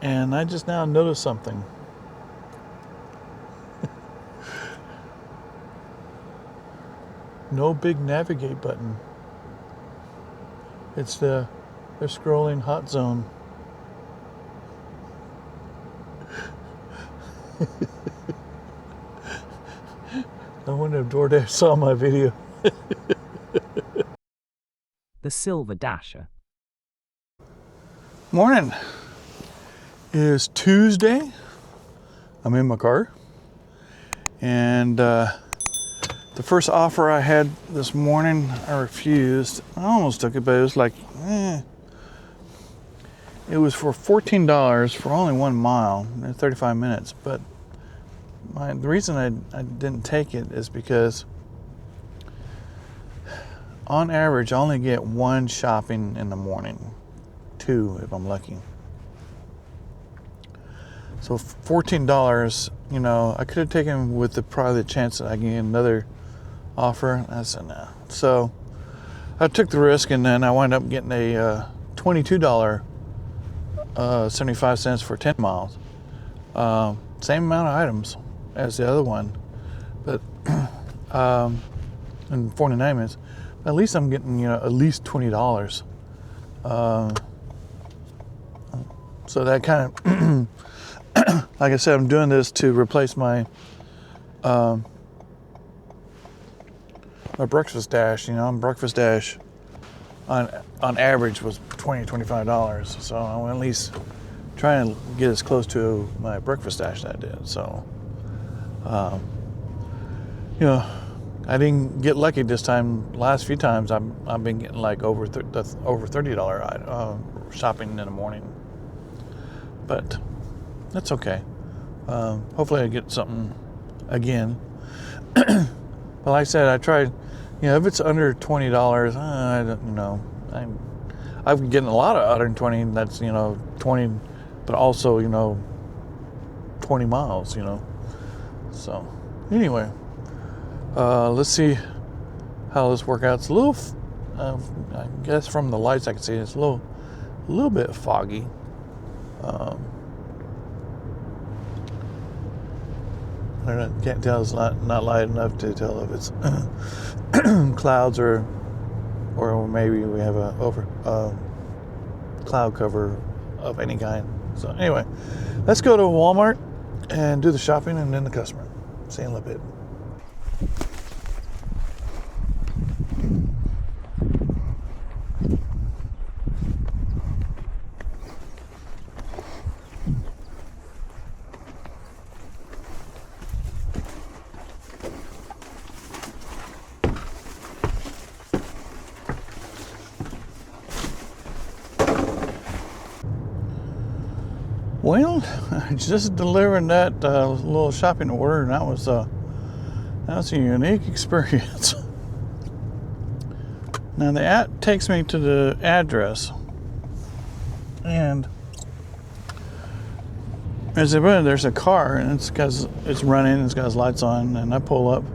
And I just now noticed something. No big navigate button. It's they're scrolling hot zone. I wonder if DoorDash saw my video. The Silver Dasher. Morning. It is Tuesday. I'm in my car. And the first offer I had this morning, I refused. I almost took it, but it was like, It was for $14 for only 1 mile, 35 minutes. But the reason I didn't take it is because on average, I only get 1 shopping in the morning. 2 if I'm lucky. So $14, I could have taken with probably the chance that I can get another offer. I said no. So I took the risk, and then I wound up getting a $22 75 cents for 10 miles. Same amount of items as the other one, but in 49 minutes. At least I'm getting at least $20. So that kind of like I said, I'm doing this to replace my my breakfast dash. Breakfast dash on average was $20-$25. So I want to at least try and get as close to my breakfast dash that I did. So I didn't get lucky this time. Last few times I've been getting like over $30 shopping in the morning. But that's okay. Hopefully I get something again. But like I said, I tried. If it's under $20, I don't I'm getting a lot of under 20. That's 20, but also 20 miles. So anyway, let's see how this works out. It's a little. I guess from the lights I can see it's a little bit foggy. I can't tell. It's not light enough to tell if it's clouds or maybe we have a cloud cover of any kind. So anyway, let's go to Walmart and do the shopping and then the customer. See you in a little bit. Well, I just delivered that little shopping order, and that was a unique experience. Now the app takes me to the address, and as I run, there's a car, and it's running, it's got its lights on, and I pull up,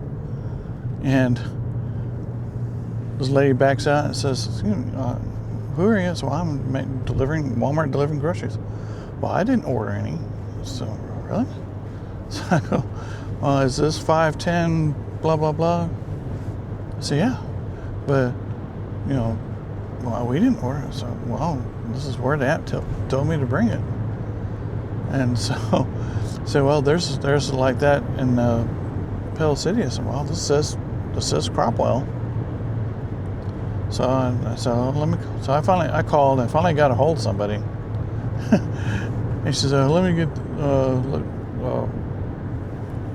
and this lady backs out and says, "Who are you?" So I'm Walmart delivering groceries. Well, I didn't order any. So, really? So I go, is this 510 blah, blah, blah? I say, yeah. But, we didn't order it. So, this is where the app told me to bring it. And so, there's like that in Pell City. I said, well, this says Cropwell. So I called and finally got a hold of somebody. He says, let me get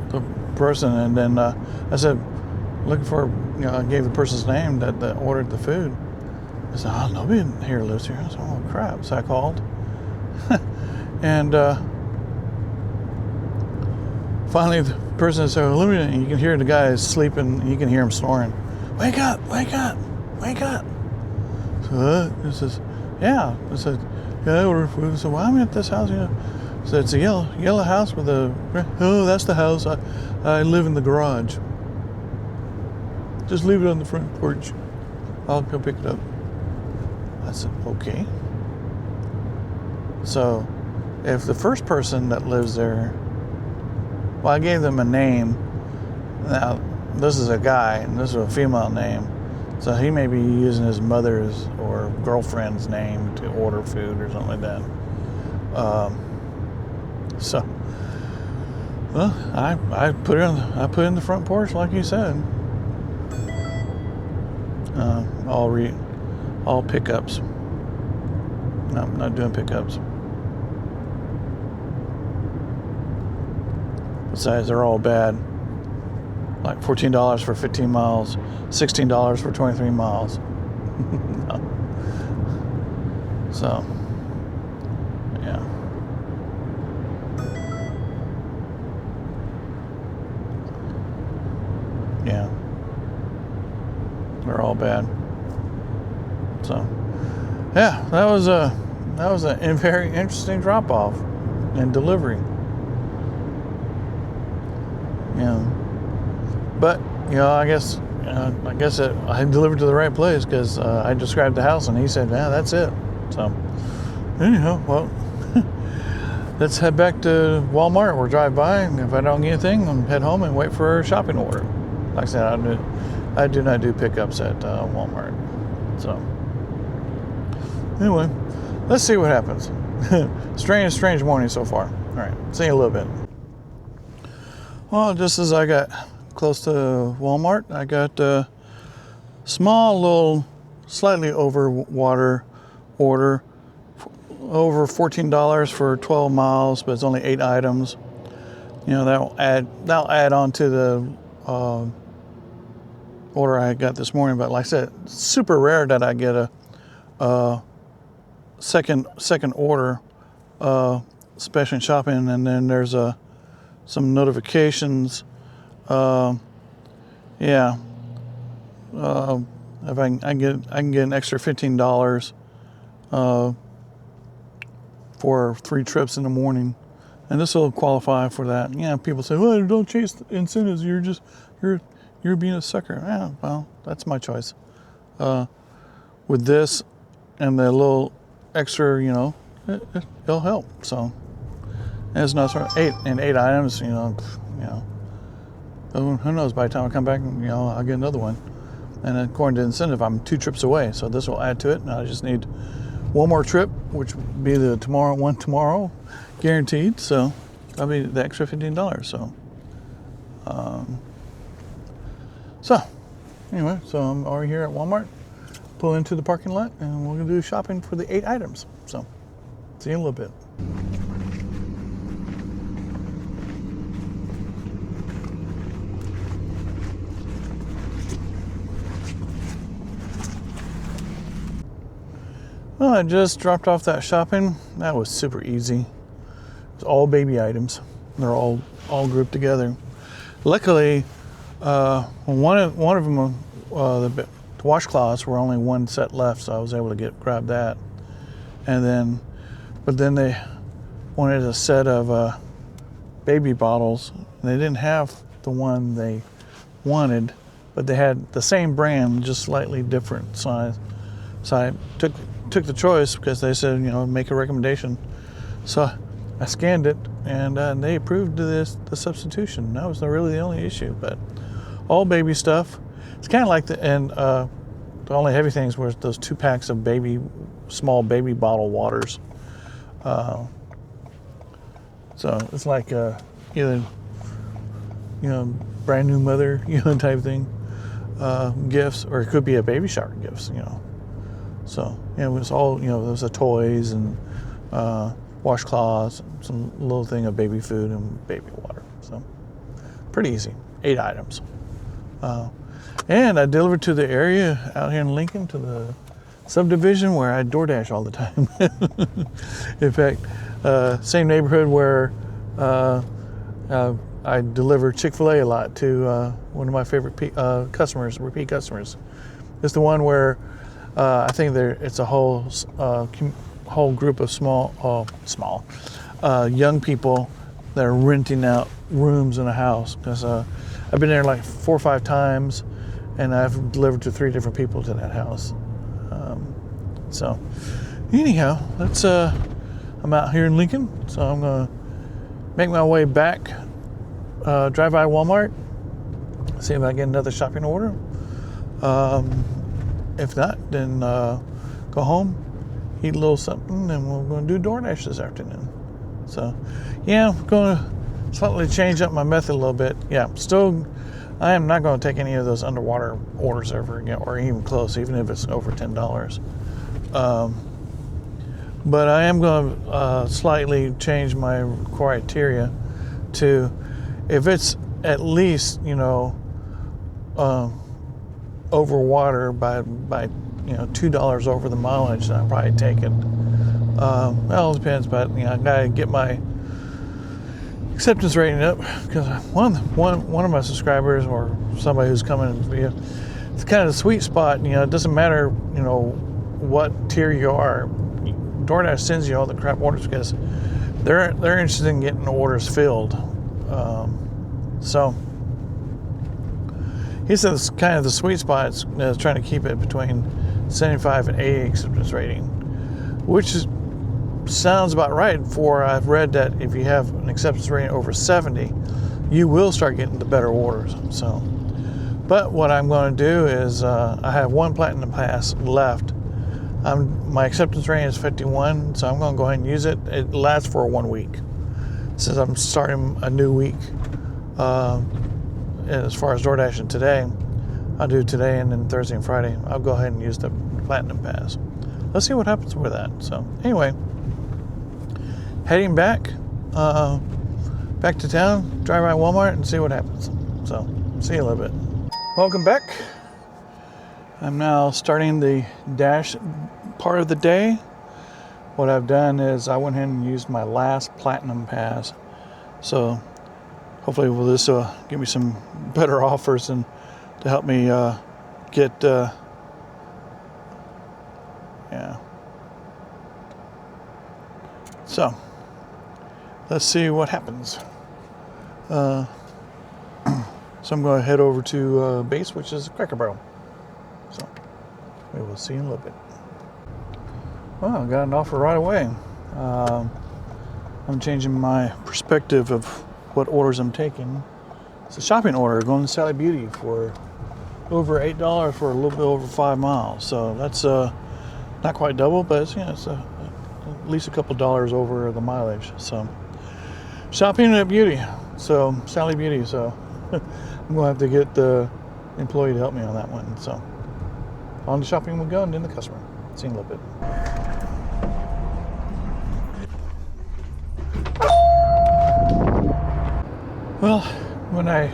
the person, and then I said, looking for, I gave the person's name that ordered the food. I said, nobody here lives here. I said, oh crap. So I called, and finally the person said, and you can hear the guy sleeping, you can hear him snoring. Wake up, wake up, wake up. So he says, yeah. I said, yeah, I ordered food. So I'm at this house, So it's a yellow house with that's the house. I live in the garage. Just leave it on the front porch. I'll go pick it up. I said, okay. So if the first person that lives there, well, I gave them a name. Now, this is a guy, and this is a female name. So he may be using his mother's or girlfriend's name to order food or something like that. Well, I put it in the front porch like you said. All pickups. No, I'm not doing pickups. Besides, they're all bad. Like $14 for 15 miles, $16 for 23 miles. No. So, yeah. Yeah. They're all bad. So, yeah, that was a very interesting drop off and delivery. Yeah. But, I guess I delivered to the right place because I described the house and he said, yeah, that's it. So, anyhow, well, let's head back to Walmart or drive by. And if I don't get anything, I'll head home and wait for a shopping order. Like I said, I do not do pickups at Walmart. So, anyway, let's see what happens. Strange morning so far. All right, see you in a little bit. Well, just as I got close to Walmart, I got a small little, slightly over water order, over $14 for 12 miles, but it's only 8 items. That'll add on to the order I got this morning. But like I said, it's super rare that I get a second order, especially in shopping, and then there's some notifications. If I can get an extra $15 for 3 trips in the morning, and this will qualify for that. Yeah, people say, "Well, don't chase incentives. You're being a sucker." Yeah, well, that's my choice. With this and the little extra, it'll help. So, and it's not sort of 8 items. Who knows? By the time I come back, I'll get another one. And according to incentive, I'm 2 trips away, so this will add to it. And I just need one more trip, which will be the one tomorrow, guaranteed. So that'll be the extra $15. So, anyway, so I'm already here at Walmart. Pull into the parking lot, and we're gonna do shopping for the 8 items. So, see you in a little bit. Well, I just dropped off that shopping. That was super easy. It's all baby items. They're all grouped together. Luckily, one of them, the washcloths were only one set left, so I was able to grab that. But then they wanted a set of baby bottles. And they didn't have the one they wanted, but they had the same brand, just slightly different size. So I took the choice because they said, make a recommendation. So I scanned it, and they approved the substitution. That was really the only issue, but all baby stuff. It's kind of like the only heavy things were those 2 packs of small baby bottle waters. So it's like either, brand new mother, type thing, gifts, or it could be a baby shower gifts, So, it was all, there was the toys and washcloths, some little thing of baby food and baby water. So, pretty easy. 8 items. And I delivered to the area out here in Lincoln, to the subdivision where I DoorDash all the time. In fact, same neighborhood where I deliver Chick-fil-A a lot to one of my favorite repeat customers. It's the one where I think it's a whole group of small young people that are renting out rooms in a house. Because I've been there like 4 or 5 times, and I've delivered to 3 different people to that house. So anyhow, I'm out here in Lincoln, so I'm gonna make my way back, drive by Walmart, see if I get another shopping order. If not, then go home, eat a little something, and we're going to do DoorDash this afternoon. So, yeah, I'm going to slightly change up my method a little bit. Yeah, still, I am not going to take any of those underwater orders ever again, or even close, even if it's over $10. But I am going to slightly change my criteria to, if it's at least, over water by $2 over the mileage, then I'll probably take it. Well, it depends, but I gotta get my acceptance rating up, because one of my subscribers, or somebody who's coming via, it's kind of the sweet spot. It doesn't matter what tier you are. DoorDash sends you all the crap orders because they're interested in getting orders filled. So he says kind of the sweet spot is trying to keep it between 75 and 80 acceptance rating, which sounds about right. For I've read that if you have an acceptance rating over 70, you will start getting the better orders. So, but what I'm going to do is I have one platinum pass left. My acceptance rating is 51, so I'm going to go ahead and use it. It lasts for 1 week, since I'm starting a new week. As far as DoorDashing today, I'll do today and then Thursday and Friday. I'll go ahead and use the Platinum Pass. Let's see what happens with that. So anyway, heading back to town, drive by Walmart and see what happens. So see you in a little bit. Welcome back. I'm now starting the Dash part of the day. What I've done is I went ahead and used my last Platinum Pass. So hopefully this will give me some better offers and to help me get, yeah. So let's see what happens. So I'm going to head over to base, which is Cracker Barrel. So we will see in a little bit. Well, I got an offer right away. I'm changing my perspective of what orders I'm taking. It's a shopping order going to Sally Beauty for over $8 for a little bit over 5 miles. So that's not quite double, but it's at least a couple dollars over the mileage. So shopping at Beauty, so Sally Beauty. So I'm gonna have to get the employee to help me on that one. So on the shopping we go, and then the customer. See you in a little bit. Well, when I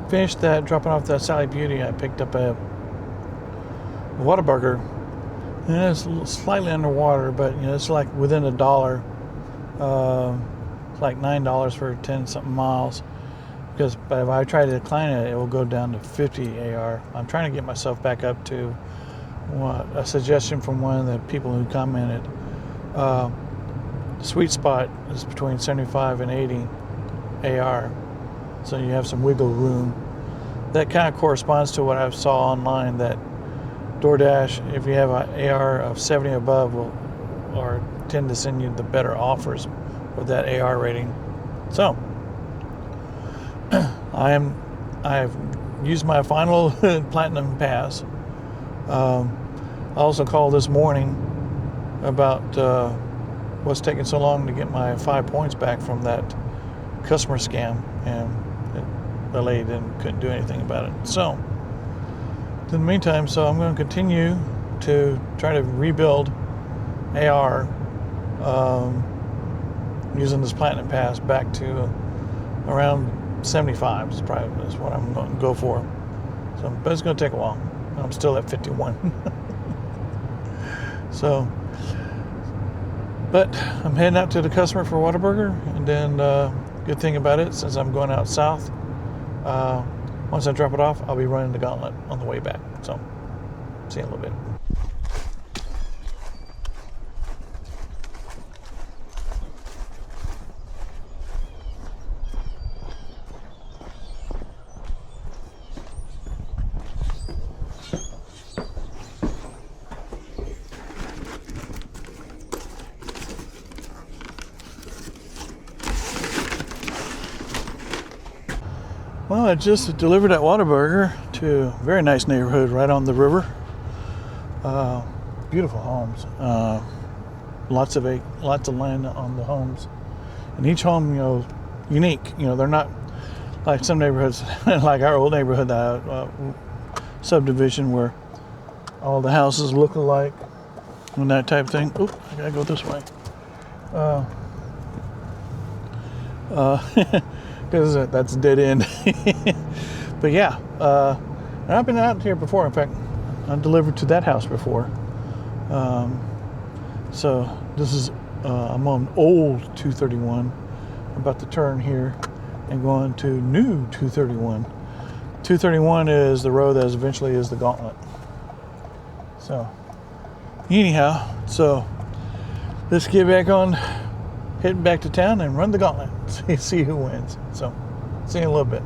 finished dropping off that Sally Beauty, I picked up a Whataburger, and it's slightly underwater, but it's like within $1. It's like $9 for 10 something miles. But if I try to decline it, it will go down to 50 AR. I'm trying to get myself back up to a suggestion from one of the people who commented. The sweet spot is between 75 and 80 AR, so you have some wiggle room. That kind of corresponds to what I saw online, that DoorDash, if you have an AR of 70 above, will tend to send you the better offers with that AR rating. So I've used my final Platinum Pass. I also called this morning about what's taking so long to get my 5 points back from that customer scam, and the lady couldn't do anything about it. So in the meantime, I'm going to continue to try to rebuild AR using this Platinum Pass back to around 75 is what I'm going to go for. So, but it's going to take a while. I'm still at 51. So, but I'm heading out to the customer for Whataburger, and then good thing about it, since I'm going out south, once I drop it off, I'll be running the gauntlet on the way back. So, see you in a little bit. Well, I just delivered at Whataburger to a very nice neighborhood right on the river. Beautiful homes. Lots of land on the homes, and each home, unique. They're not like some neighborhoods, like our old neighborhood, subdivision where all the houses look alike and that type of thing. Oop, I gotta go this way. Because that's a dead end. But yeah, and I've been out here before. In fact, I delivered to that house before. So this is, I'm on old 231, about to turn here and going to new 231. 231 is the road that eventually is the Gauntlet. So anyhow, so let's get back on, heading back to town and run the Gauntlet. See who wins. So see you in a little bit.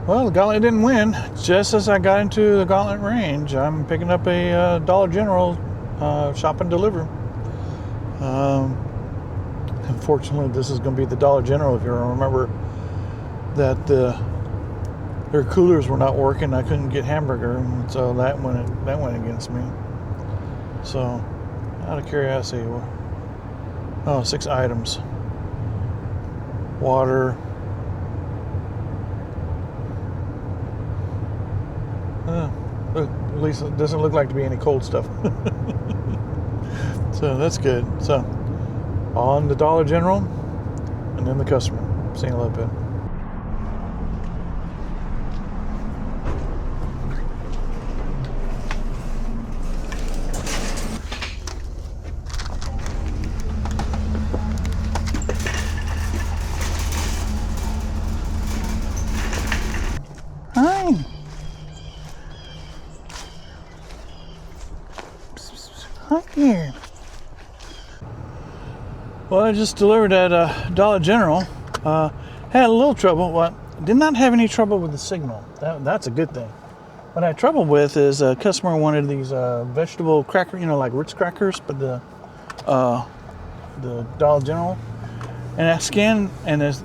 Well, the Gauntlet didn't win. Just as I got into the Gauntlet range, I'm picking up a Dollar General shop and deliver. Unfortunately, this is going to be the Dollar General. If you remember that their coolers were not working, I couldn't get hamburger, and so that went against me. So, out of curiosity, 6 items: water, at least it doesn't look like to be any cold stuff. So that's good. So on the Dollar General and then the customer. See you in a little bit. Hi. Hi there. Well, I just delivered at Dollar General. Had a little trouble. Well, did not have any trouble with the signal. That's a good thing. What I had trouble with is a customer wanted these vegetable crackers, like Ritz crackers, but the Dollar General. And I scanned, and it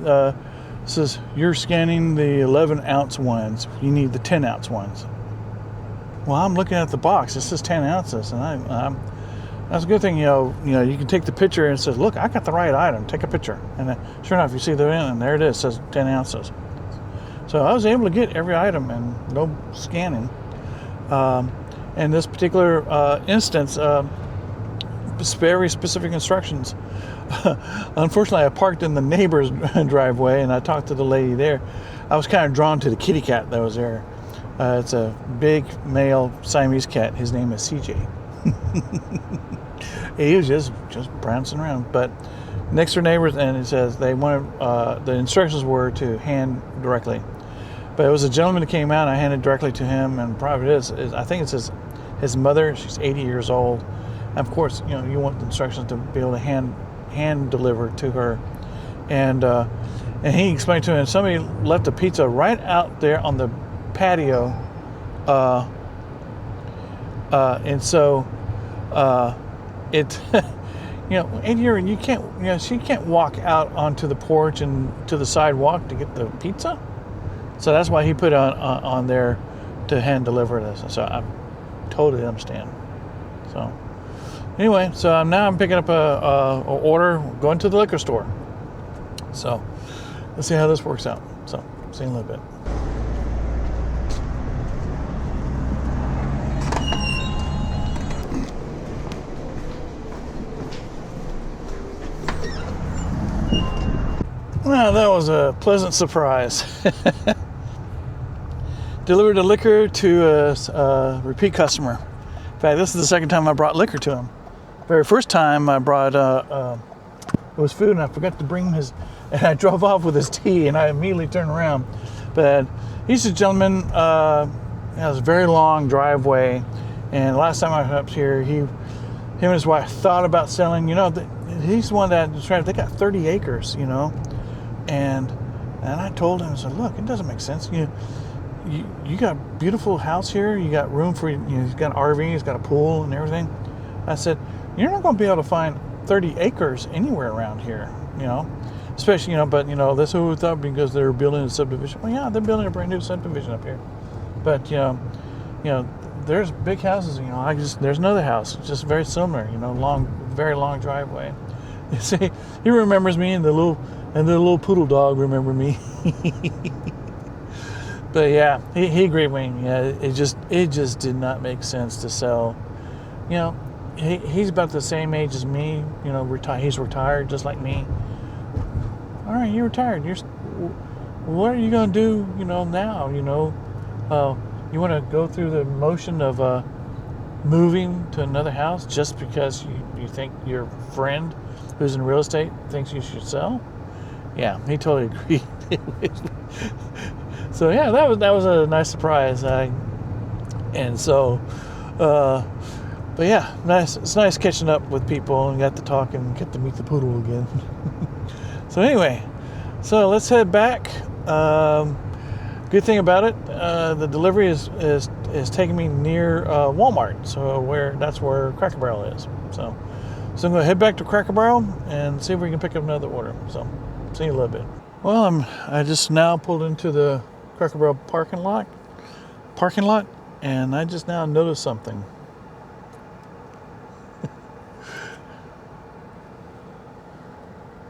says you're scanning the 11-ounce ones. You need the 10-ounce ones. Well, I'm looking at the box. It says 10 ounces, and that's a good thing. You can take the picture and it says, "Look, I got the right item. Take a picture." And sure enough, you see the end, and there it is. It says 10 ounces. So I was able to get every item and no scanning. In this particular instance, very specific instructions. Unfortunately, I parked in the neighbor's driveway, and I talked to the lady there. I was kind of drawn to the kitty cat that was there. It's a big male Siamese cat. His name is CJ. He was just bouncing around. But next door neighbors, and it says they wanted, the instructions were to hand directly. But it was a gentleman that came out, and I handed directly to him, and probably I think it's his mother. She's 80 years old. And of course, you want the instructions to be able to hand deliver to her. And he explained to him, somebody left a pizza right out there on the patio, and so it, 80-year-old, you can't, she can't walk out onto the porch and to the sidewalk to get the pizza. So that's why he put it on there to hand deliver this. So I totally understand. So anyway, so now I'm picking up a order, going to the liquor store. So let's see how this works out. So see you in a little bit. Well, that was a pleasant surprise. Delivered the liquor to a repeat customer. In fact, this is the second time I brought liquor to him. Very first time I brought it was food, and I forgot to bring his, and I drove off with his tea, and I immediately turned around. But he's a gentleman, has a very long driveway, and last time I was up here, him and his wife thought about selling. He's the one that they got 30 acres, and I told him, I said, look, it doesn't make sense. You got a beautiful house here. You got room for, he's got an RV, he's got a pool and everything. I said, you're not going to be able to find 30 acres anywhere around here, especially, but that's what we thought because they're building a subdivision. Well, yeah, they're building a brand new subdivision up here, but there's big houses. There's another house, just very similar. Very long driveway. You see, he remembers me, and the little poodle dog remember me. But yeah, he agreed with me. Yeah, it just did not make sense to sell. He's about the same age as me. He's retired just like me. All right, you're retired. What are you gonna do? Now. You want to go through the motion of moving to another house just because you think your friend who's in real estate thinks you should sell? Yeah, he totally agreed. So yeah, that was a nice surprise. But yeah, nice. It's nice catching up with people and got to talk and get to meet the poodle again. So anyway, let's head back. Good thing about it, the delivery is taking me near Walmart, so that's where Cracker Barrel is. So I'm going to head back to Cracker Barrel and see if we can pick up another order. So see you in a little bit. Well, I just now pulled into the Cracker Barrel parking lot, and I just now noticed something.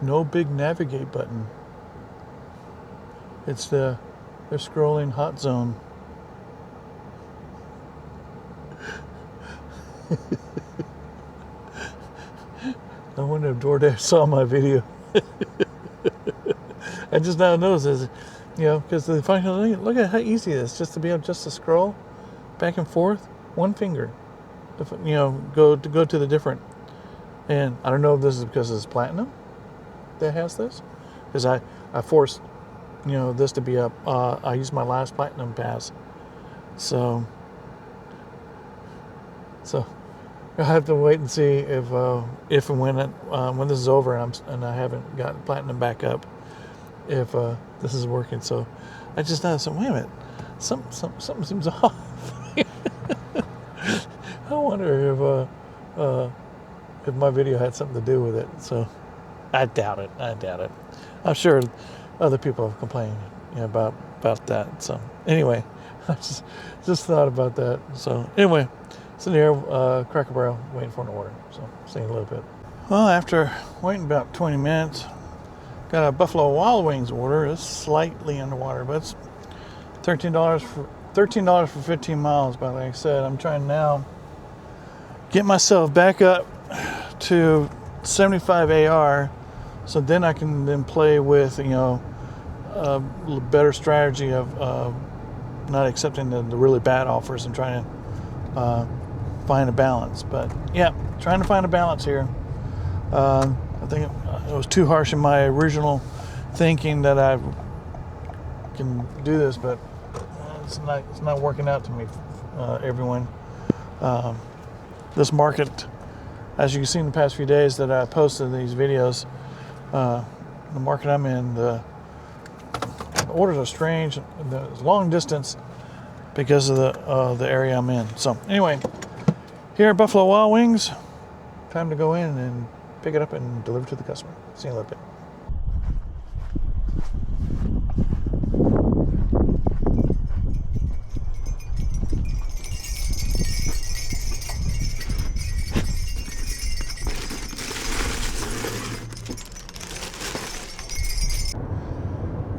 No big navigate button. It's they're scrolling hot zone. I wonder if DoorDash saw my video. I just now noticed this, because the function. Look at how easy it is just to be able to scroll back and forth, one finger. Go to the different. And I don't know if this is because it's platinum that has this, because I forced this to be up. I used my last platinum pass, so I have to wait and see if and when this is over and I haven't got platinum back up, if this is working. So I just noticed, wait a minute, something seems off. I wonder if my video had something to do with it. So I doubt it. I'm sure other people have complained about that. So anyway, I just thought about that. So anyway, sitting here, Cracker Barrel, waiting for an order. So see you in a little bit. Well, after waiting about 20 minutes, got a Buffalo Wild Wings order. It's slightly underwater, but it's $13 for 15 miles. But like I said, I'm trying now get myself back up to 75 AR, so then I can then play with a better strategy of not accepting the really bad offers and trying to find a balance. But yeah, trying to find a balance here. I think it was too harsh in my original thinking that I can do this, but it's not working out to me, everyone. This market, as you can see in the past few days that I posted these videos, the market I'm in, the orders are strange. There's long distance because of the area I'm in. So anyway, here at Buffalo Wild Wings, time to go in and pick it up and deliver to the customer. See you in a little bit.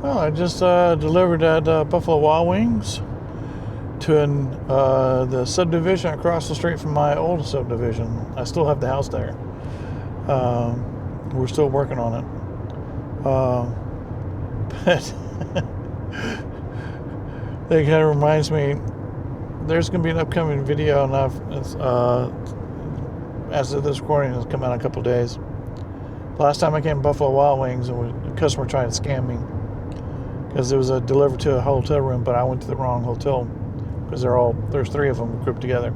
Well, I just delivered at Buffalo Wild Wings to the subdivision across the street from my old subdivision. I still have the house there. We're still working on it. But that kind of reminds me, there's going to be an upcoming video, and as of this recording, it's come out in a couple of days. Last time I came to Buffalo Wild Wings, a customer tried to scam me because it was delivered to a hotel room, but I went to the wrong hotel because there's three of them grouped together.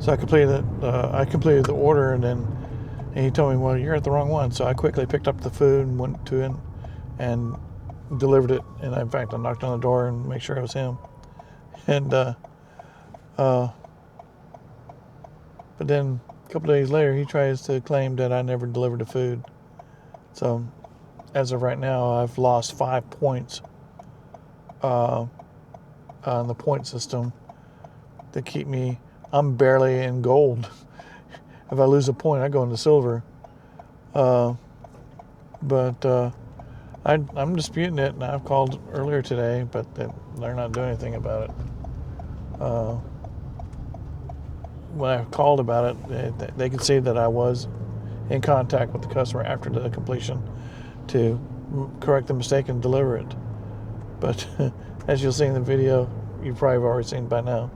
So I completed the order, and he told me, well, you're at the wrong one. So I quickly picked up the food and went to him and delivered it. And in fact, I knocked on the door and made sure it was him. And but then a couple of days later, he tries to claim that I never delivered the food. So as of right now, I've lost 5 points on the point system that keep me. I'm barely in gold. If I lose a point, I go into silver. I'm disputing it, and I've called earlier today, but they're not doing anything about it. When I called about it, they could see that I was in contact with the customer after the completion to correct the mistake and deliver it. But as you'll see in the video, you've probably already seen by now,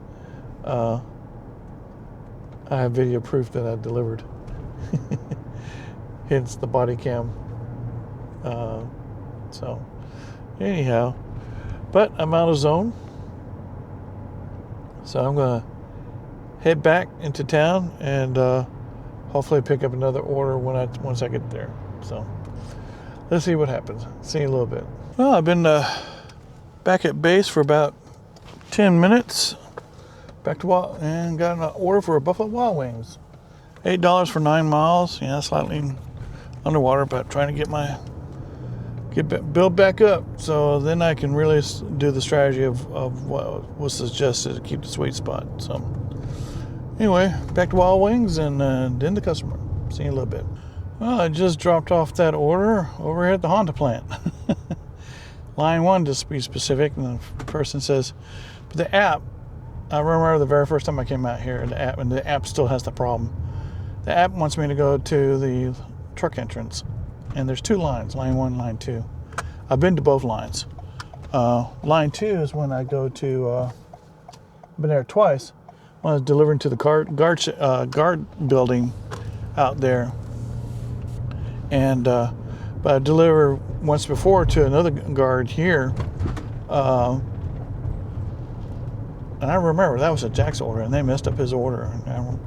I have video proof that I delivered. Hence the body cam. So anyhow, but I'm out of zone, so I'm gonna head back into town and hopefully pick up another order once I get there. So let's see what happens. See you in a little bit. Well, I've been back at base for about 10 minutes. Back to and got an order for a Buffalo Wild Wings. $8 for 9 miles. Yeah, slightly underwater, but trying to build back up, so then I can really do the strategy of what was suggested to keep the sweet spot. So anyway, back to Wild Wings and then the customer. See you in a little bit. Well, I just dropped off that order over here at the Honda plant. Line 1, just to be specific, and the person says, but the app, I remember the very first time I came out here, and the app still has the problem. The app wants me to go to the truck entrance, and there's 2 lines, line 1, line 2. I've been to both lines. Line 2 is when I go to, I've been there twice, when I was delivering to the guard building out there. And, but I delivered once before to another guard here, and I remember that was a Jack's order, and they messed up his order.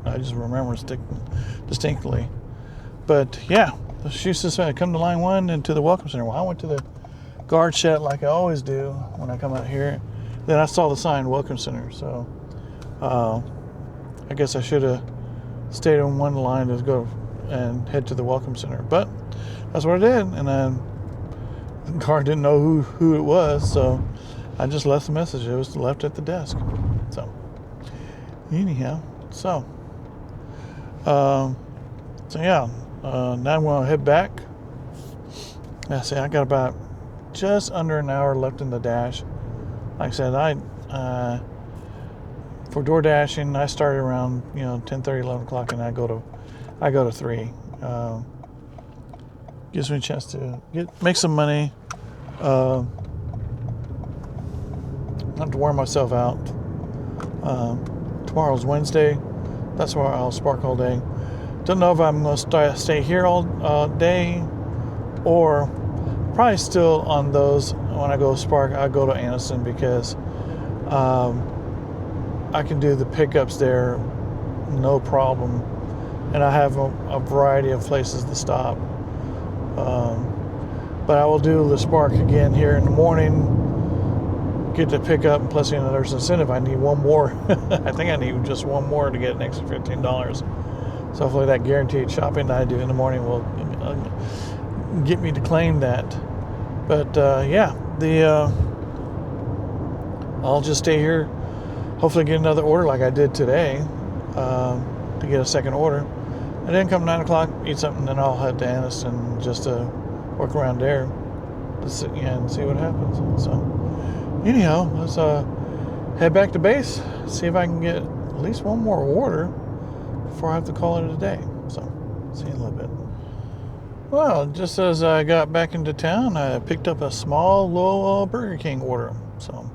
I just remember distinctly. But yeah, she says, come to line 1 and to the Welcome Center. Well, I went to the guard shed like I always do when I come out here. Then I saw the sign Welcome Center. So I guess I should have stayed on one line to go and head to the Welcome Center. But that's what I did. And then the guard didn't know who it was, so I just left the message. It was left at the desk. So anyhow, so yeah, now I'm gonna head back. I say I got about just under an hour left in the dash. Like I said, for DoorDashing, I started around 10:30, 11 o'clock, and I go to 3. Gives me a chance to make some money. Not to wear myself out. Tomorrow's Wednesday. That's why I'll Spark all day. Don't know if I'm going to stay here all day, or probably still on those. When I go Spark, I go to Anniston because I can do the pickups there, no problem, and I have a variety of places to stop. But I will do the Spark again here in the morning, get the pickup, plus there's an incentive. I need one more. I think I need just one more to get an extra $15. So hopefully that guaranteed shopping that I do in the morning will get me to claim that. But yeah, I'll just stay here, hopefully get another order like I did today, to get a second order. And then come 9 o'clock, eat something, then I'll head to Anniston just to work around there and see what happens. So anyhow, let's head back to base, see if I can get at least one more order before I have to call it a day. So see you in a little bit. Well, just as I got back into town, I picked up a small little Burger King order. So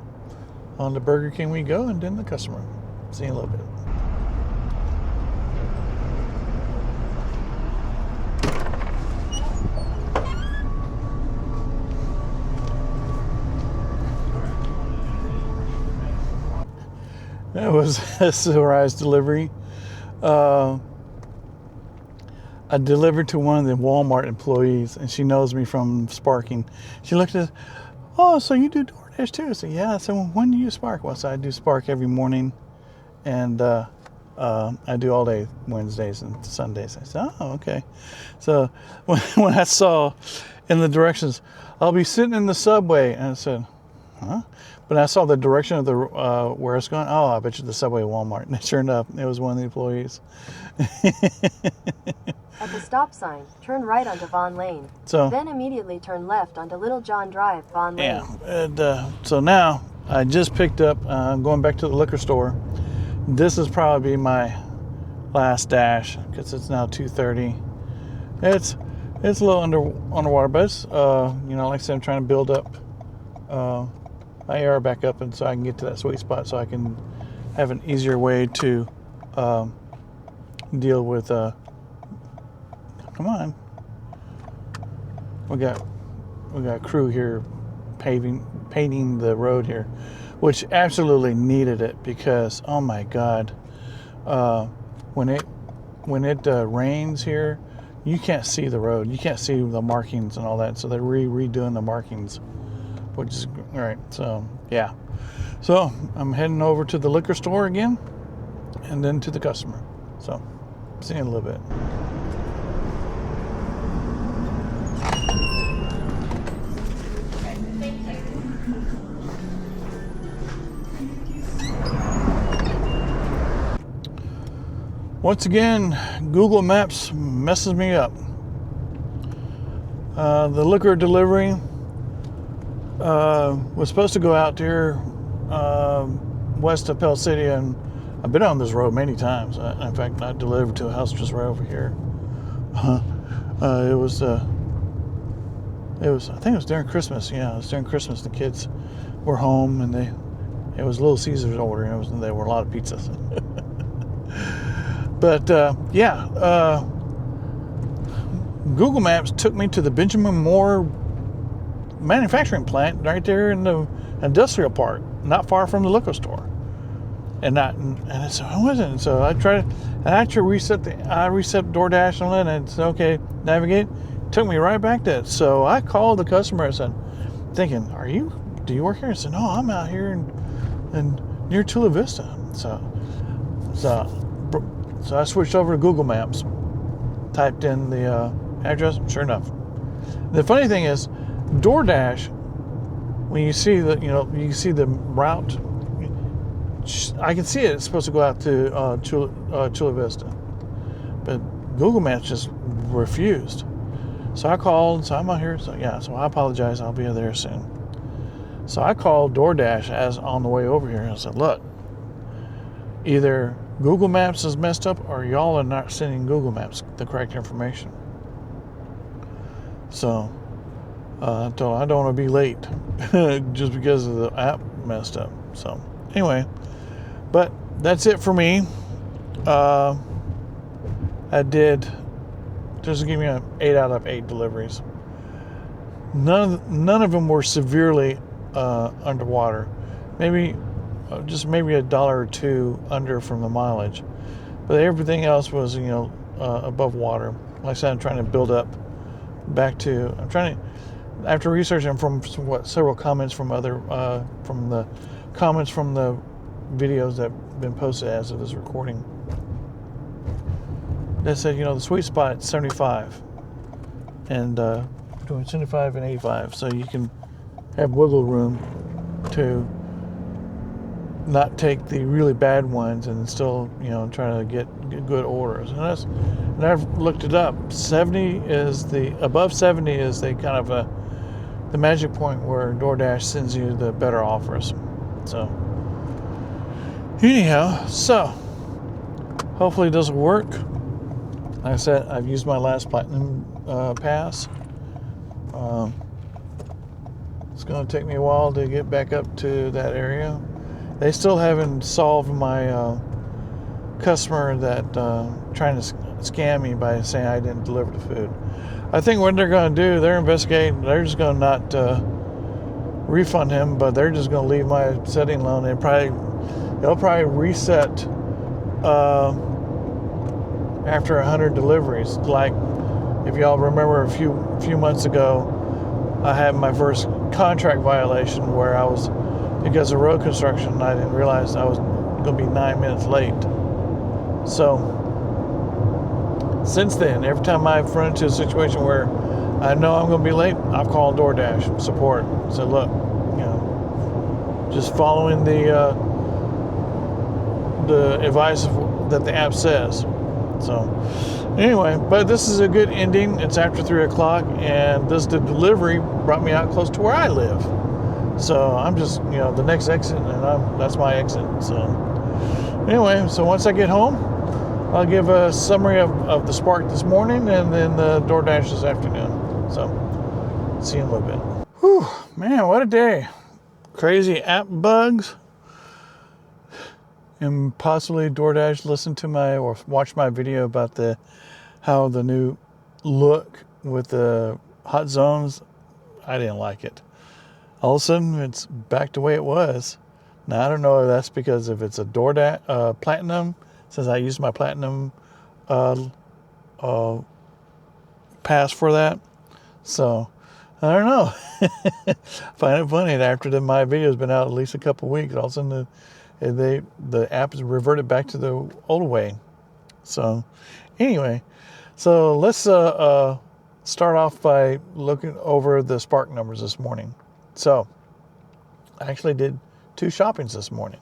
on to Burger King we go, and then the customer. See you in a little bit. It was a surprise delivery. I delivered to one of the Walmart employees, and she knows me from Sparking. She looked at, oh, so you do DoorDash too? I said, yeah. So when do you Spark? Well, so I do Spark every morning, and I do all day Wednesdays and Sundays. I said, oh, okay. So when I saw in the directions, I'll be sitting in the subway, and I said, huh? But I saw the direction of the where it's going. Oh, I bet you the subway at Walmart. And sure enough, it was one of the employees. At the stop sign, turn right onto Vaughan Lane. So Then immediately turn left onto Little John Drive, Vaughan Lane. yeah, and so now I just picked up. I'm going back to the liquor store. This is probably my last dash because it's now 2:30. It's a little underwater, but it's, like I said, I'm trying to build up my AR back up, and so I can get to that sweet spot, so I can have an easier way to deal with. Come on, we got crew here painting the road here, which absolutely needed it because oh my God, when it rains here, you can't see the road, you can't see the markings and all that. So they're redoing the markings, which is great. So yeah, so I'm heading over to the liquor store again, and then to the customer. So see you in a little bit. Once again, Google Maps messes me up. The liquor delivery was supposed to go out here west of Pell City, and I've been on this road many times. In fact, I delivered to a house just right over here. It was I think it was during Christmas. Yeah, it was during Christmas. The kids were home, and it was Little Caesar's order, and there were a lot of pizzas. But Google Maps took me to the Benjamin Moore manufacturing plant right there in the industrial park, not far from the liquor store. And so I wasn't. So I tried. I actually reset DoorDash on it, and it's okay. Navigate. Took me right back to it. So I called the customer and said, thinking, do you work here? I said, no, I'm out here in near Chula Vista. So I switched over to Google Maps, typed in the address. Sure enough, the funny thing is, DoorDash, when you see the route, I can see it's supposed to go out to Chula Vista, but Google Maps just refused. So I called. So I'm out here. So yeah. So I apologize. I'll be there soon. So I called DoorDash as on the way over here, and I said, look, either Google Maps is messed up, or y'all are not sending Google Maps the correct information. So I told them I don't want to be late just because of the app messed up. So anyway, but that's it for me. I did just give me an 8 out of 8 deliveries. None of them were severely underwater. Maybe $1 or $2 under from the mileage, but everything else was above water. Like I said, I'm trying to build up back to. After researching from several comments from the comments from the videos that have been posted as of this recording, that said the sweet spot is 75, and between 75 and 85, so you can have wiggle room to not take the really bad ones and still, try to get good orders. And I've looked it up. Above 70 is the kind of the magic point where DoorDash sends you the better offers. So anyhow, hopefully it doesn't work. Like I said, I've used my last platinum pass. It's going to take me a while to get back up to that area. They still haven't solved my customer that trying to scam me by saying I didn't deliver the food. I think what they're going to do, they're investigating. They're just going to not refund him, but they're just going to leave my setting alone. They'll probably reset after 100 deliveries. Like if y'all remember a few months ago, I had my first contract violation where I was, because of road construction, I didn't realize I was going to be 9 minutes late. So since then, every time I've run into a situation where I know I'm going to be late, I've called DoorDash support. So look, just following the advice that the app says. So anyway, but this is a good ending. It's after 3 o'clock, and the delivery brought me out close to where I live. So I'm just, the next exit, and that's my exit. So anyway, so once I get home, I'll give a summary of the Spark this morning, and then the DoorDash this afternoon. So see you in a little bit. Whew, man, what a day. Crazy app bugs. And possibly DoorDash listened to or watched my video about how the new look with the hot zones. I didn't like it. All of a sudden, it's back to the way it was. Now, I don't know if that's because if it's a DoorDash Platinum, since I used my Platinum pass for that. So, I don't know. I find it funny that after my video's been out at least a couple of weeks, all of a sudden the app has reverted back to the old way. So anyway, so let's start off by looking over the Spark numbers this morning. So I actually did 2 shoppings this morning.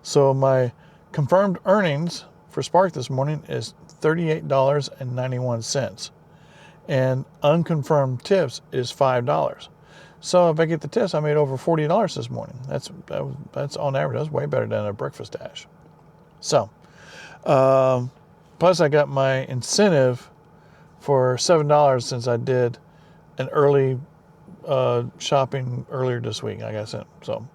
So my confirmed earnings for Spark this morning is $38.91. And unconfirmed tips is $5. So if I get the tips, I made over $40 this morning. That's on average. That's way better than a breakfast dash. So, plus I got my incentive for $7 since I did an early shopping earlier this week, like I said. So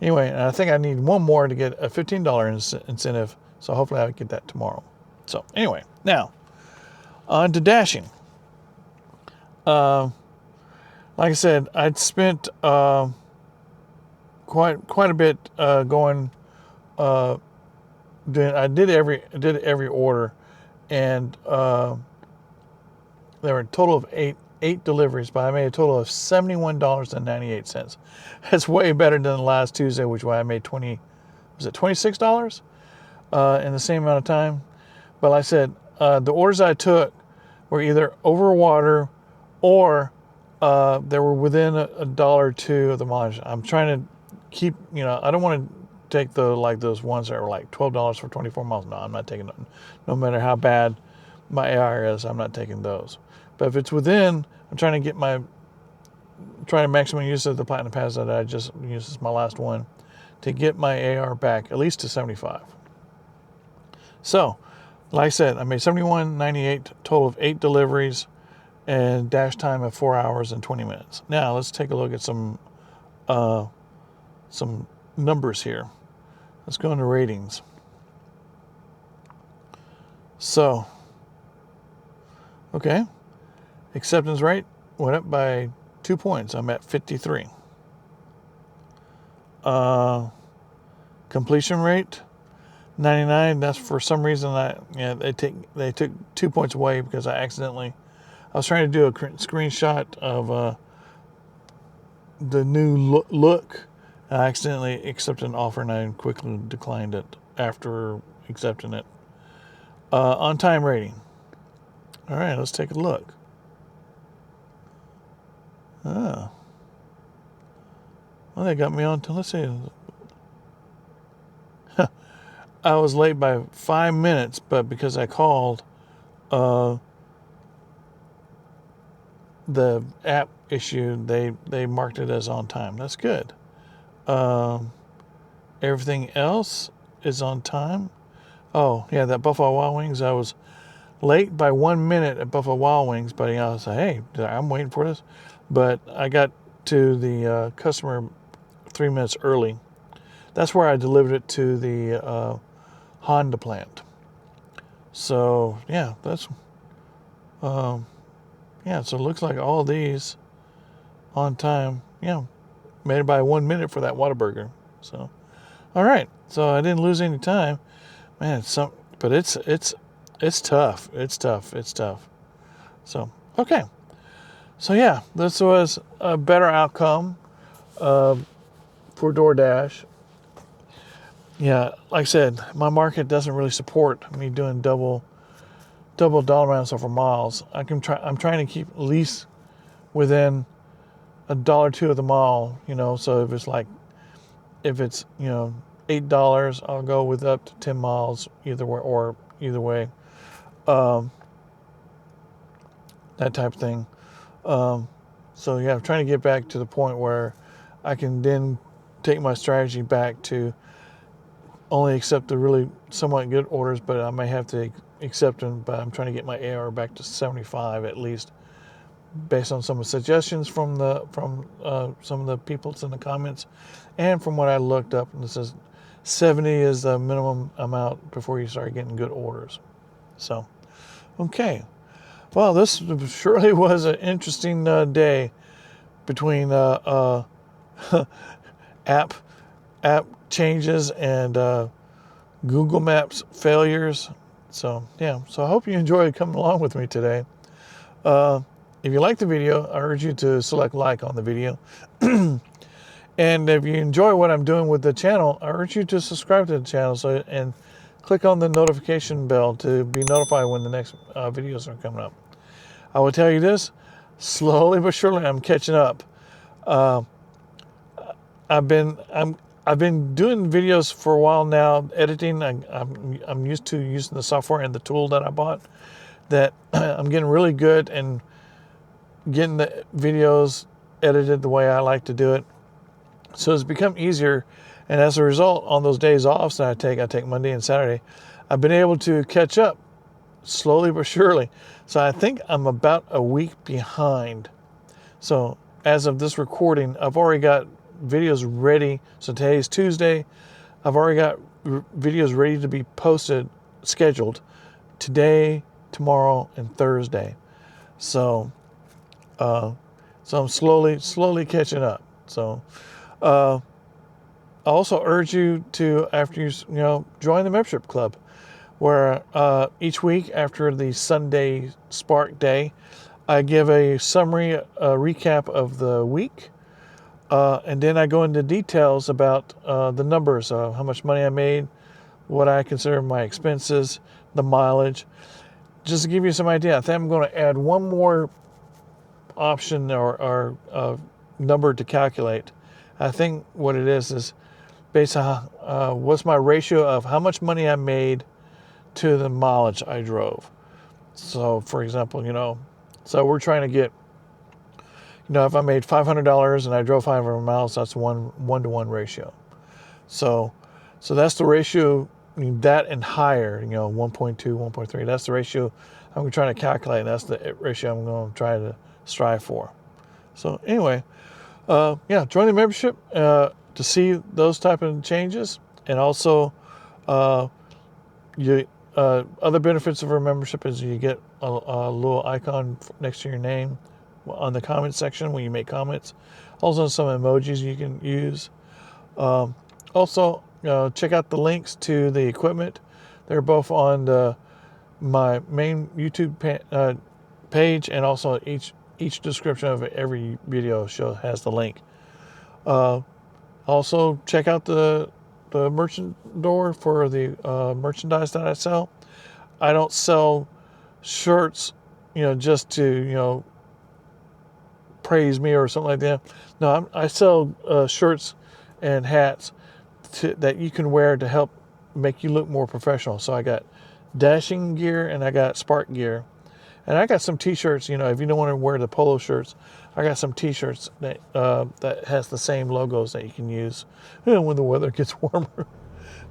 anyway, and I think I need one more to get a $15 incentive. So hopefully I'll get that tomorrow. So anyway, now on to dashing. Like I said, I'd spent quite a bit going. I did every order, and there were a total of eight deliveries, but I made a total of $71.98. That's way better than last Tuesday, which I made $26 in the same amount of time. But like I said, the orders I took were either over water or they were within a dollar or two of the mileage. I'm trying to keep, I don't want to take those ones that are like $12 for 24 miles. No, I'm not taking them. No matter how bad my AR is, I'm not taking those. But if it's within, I'm trying to maximum use of the Platinum Pass that I just used as my last one to get my AR back at least to 75. So, like I said, I made $71.98, total of 8 deliveries, and dash time of 4 hours and 20 minutes. Now let's take a look at some numbers here. Let's go into ratings. So, okay, acceptance rate went up by 2 points. I'm at 53. Completion rate 99. That's for some reason they took 2 points away because I was trying to do a screenshot of the new look. I accidentally accepted an offer and I quickly declined it after accepting it. On time rating. All right, let's take a look. Well, they got me on to, let's see. I was late by 5 minutes, but because I called, the app issue, they marked it as on time. That's good. Everything else is on time. Oh, yeah, that Buffalo Wild Wings, I was late by 1 minute at Buffalo Wild Wings, but I was like, hey, I'm waiting for this. But I got to the customer 3 minutes early. That's where I delivered it to the Honda plant. So, yeah, that's... so it looks like all these on time, made it by 1 minute for that Whataburger. So, all right. So I didn't lose any time, man. But it's tough. It's tough. So, okay. So yeah, this was a better outcome for DoorDash. yeah, like I said, my market doesn't really support me doing double dollar amounts over miles. I'm trying to keep at least within $1 of the mile, so if it's $8, I'll go with up to 10 miles either way, that type of thing. So yeah, I'm trying to get back to the point where I can then take my strategy back to only accept the really somewhat good orders, but I may have to accept them, but I'm trying to get my AR back to 75 at least, based on some of the suggestions from some of the people in the comments, and from what I looked up, and it says 70 is the minimum amount before you start getting good orders. So, okay. Well, this surely was an interesting day between app changes and Google Maps failures. So yeah, so I hope you enjoyed coming along with me today. If you like the video, I urge you to select like on the video. And if you enjoy what I'm doing with the channel, I urge you to subscribe to the channel and click on the notification bell to be notified when the next videos are coming up. I will tell you this, slowly but surely I'm catching up. I've been doing videos for a while now, editing. I'm used to using the software and the tool that I bought. That I'm getting really good and getting the videos edited the way I like to do it. So it's become easier, and as a result, on those days off that I take Monday and Saturday, I've been able to catch up slowly but surely. So I think I'm about a week behind. So as of this recording, I've already got videos ready. So today's Tuesday. I've already got videos ready to be posted, scheduled today, tomorrow, and Thursday. So I'm slowly catching up. So I also urge you to, after you join the membership club, where each week after the Sunday Spark Day, I give a summary, a recap of the week, and then I go into details about the numbers, how much money I made, what I consider my expenses, the mileage. Just to give you some idea, I think I'm going to add one more option or number to calculate. I think what it is based on what's my ratio of how much money I made to the mileage I drove. So, for example, so we're trying to get, if I made $500 and I drove 500 miles, that's one-to-one ratio. So that's the ratio, that and higher, 1.2, 1.3. That's the ratio I'm trying to calculate. And that's the ratio I'm going to try to strive for. So anyway, join the membership to see those type of changes, and also other benefits of our membership is you get a little icon next to your name on the comment section when you make comments. Also some emojis you can use. Also, check out the links to the equipment. They're both on my main YouTube page, and also each description of every video has the link. Also, check out the merchant door for the merchandise that I sell. I don't sell shirts, just to, praise me or something like that. No, I sell shirts and hats that you can wear to help make you look more professional. So I got dashing gear and I got Spark gear. And I got some t-shirts, if you don't want to wear the polo shirts, I got some t-shirts that has the same logos that you can use when the weather gets warmer.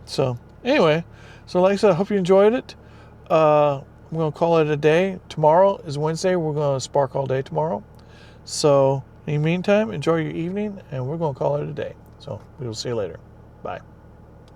So anyway, like I said, I hope you enjoyed it. I'm going to call it a day. Tomorrow is Wednesday. We're going to spark all day tomorrow. So in the meantime, enjoy your evening, and we're going to call it a day. So we will see you later. Bye.